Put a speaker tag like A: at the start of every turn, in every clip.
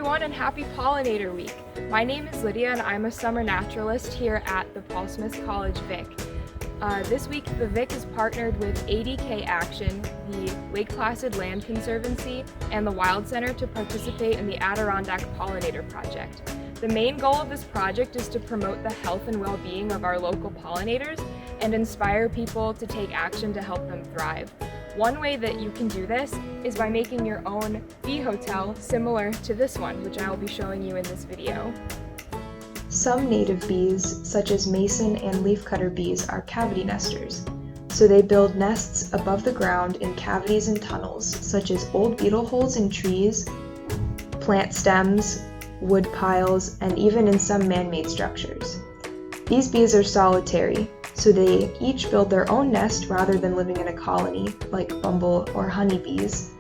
A: everyone, and happy Pollinator Week! My name is Lydia and I'm a summer naturalist here at the Paul Smith College Vic. This week the Vic is partnered with ADK Action, the Lake Placid Land Conservancy, and the Wild Center to participate in the Adirondack Pollinator Project. The main goal of this project is to promote the health and well-being of our local pollinators and inspire people to take action to help them thrive. One way that you can do this is by making your own bee hotel similar to this one, which I will be showing you in this video.
B: Some native bees, such as mason and leafcutter bees, are cavity nesters. So they build nests above the ground in cavities and tunnels, such as old beetle holes in trees, plant stems, wood piles, and even in some man-made structures. These bees are solitary, so they each build their own nest rather than living in a colony, like bumble or honeybees.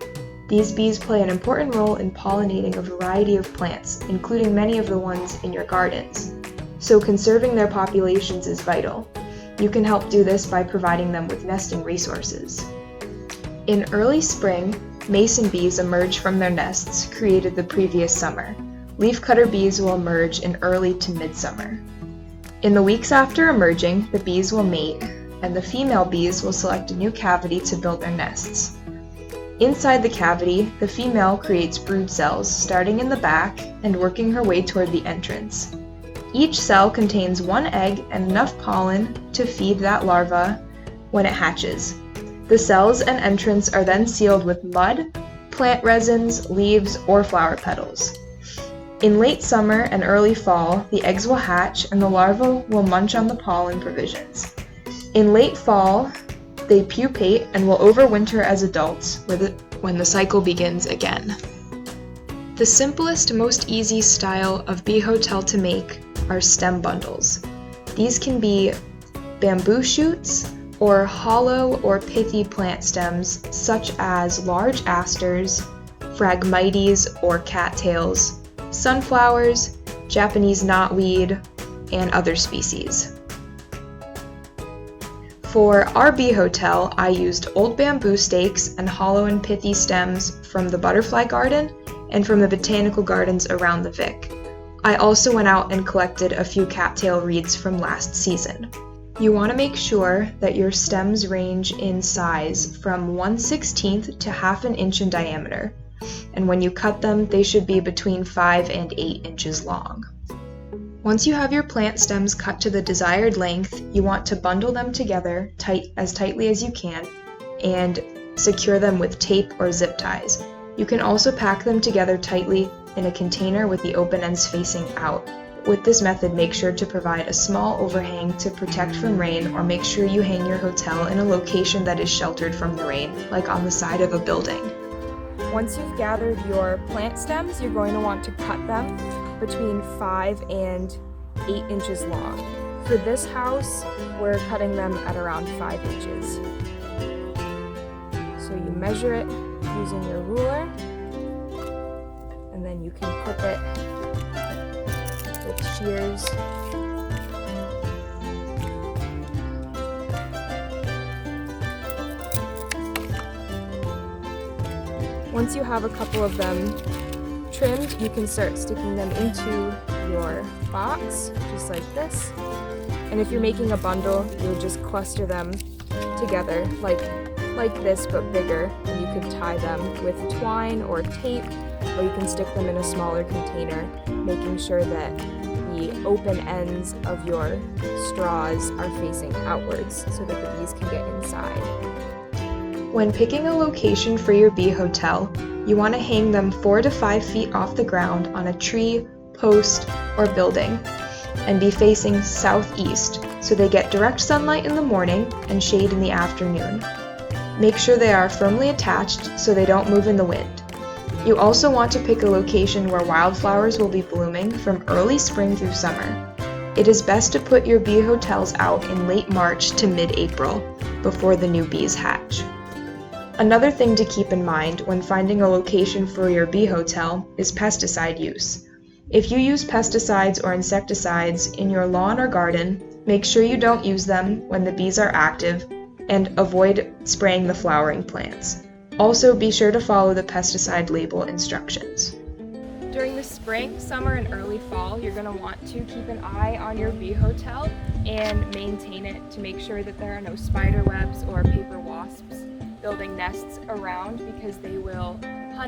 B: These bees play an important role in pollinating a variety of plants, including many of the ones in your gardens. So conserving their populations is vital. You can help do this by providing them with nesting resources. In early spring, mason bees emerge from their nests created the previous summer. Leafcutter bees will emerge in early to midsummer. In the weeks after emerging, the bees will mate, and the female bees will select a new cavity to build their nests. Inside the cavity, the female creates brood cells, starting in the back and working her way toward the entrance. Each cell contains one egg and enough pollen to feed that larva when it hatches. The cells and entrance are then sealed with mud, plant resins, leaves, or flower petals. In late summer and early fall, the eggs will hatch and the larvae will munch on the pollen provisions. In late fall, they pupate and will overwinter as adults when the cycle begins again. The simplest, most easy style of bee hotel to make are stem bundles. These can be bamboo shoots or hollow or pithy plant stems such as large asters, phragmites or cattails, sunflowers, Japanese knotweed, and other species. For our bee hotel, I used old bamboo stakes and hollow and pithy stems from the butterfly garden and from the botanical gardens around the Vic. I also went out and collected a few cattail reeds from last season. You want to make sure that your stems range in size from 1/16 to ½ an inch in diameter. And when you cut them, they should be between 5 and 8 inches long. Once you have your plant stems cut to the desired length, you want to bundle them together as tightly as you can and secure them with tape or zip ties. You can also pack them together tightly in a container with the open ends facing out. With this method, make sure to provide a small overhang to protect from rain, or make sure you hang your hotel in a location that is sheltered from the rain, like on the side of a building.
A: Once you've gathered your plant stems, you're going to want to cut them between 5 and 8 inches long. For this house, we're cutting them at around 5 inches. So you measure it using your ruler, and then you can clip it with shears. Once you have a couple of them trimmed, you can start sticking them into your box, just like this. And if you're making a bundle, you would just cluster them together like this, but bigger. And you could tie them with twine or tape, or you can stick them in a smaller container, making sure that the open ends of your straws are facing outwards so that the bees can get inside.
B: When picking a location for your bee hotel, you want to hang them 4 to 5 feet off the ground on a tree, post, or building, and be facing southeast so they get direct sunlight in the morning and shade in the afternoon. Make sure they are firmly attached so they don't move in the wind. You also want to pick a location where wildflowers will be blooming from early spring through summer. It is best to put your bee hotels out in late March to mid-April, before the new bees hatch. Another thing to keep in mind when finding a location for your bee hotel is pesticide use. If you use pesticides or insecticides in your lawn or garden, make sure you don't use them when the bees are active and avoid spraying the flowering plants. Also, be sure to follow the pesticide label instructions.
A: During the spring, summer, and early fall, you're going to want to keep an eye on your bee hotel and maintain it to make sure that there are no spider webs or paper wasps building nests around, because they will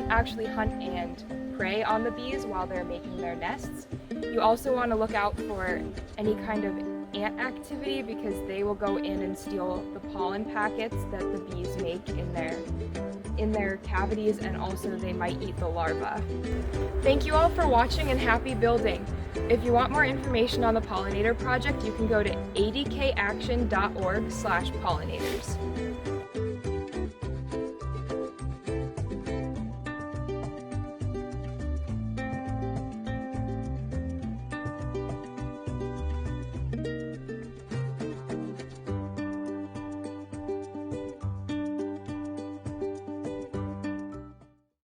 A: actually hunt and prey on the bees while they're making their nests. You also want to look out for any kind of ant activity, because they will go in and steal the pollen packets that the bees make in their cavities, and also they might eat the larvae. Thank you all for watching, and happy building! If you want more information on the Pollinator Project, you can go to adkaction.org/pollinators.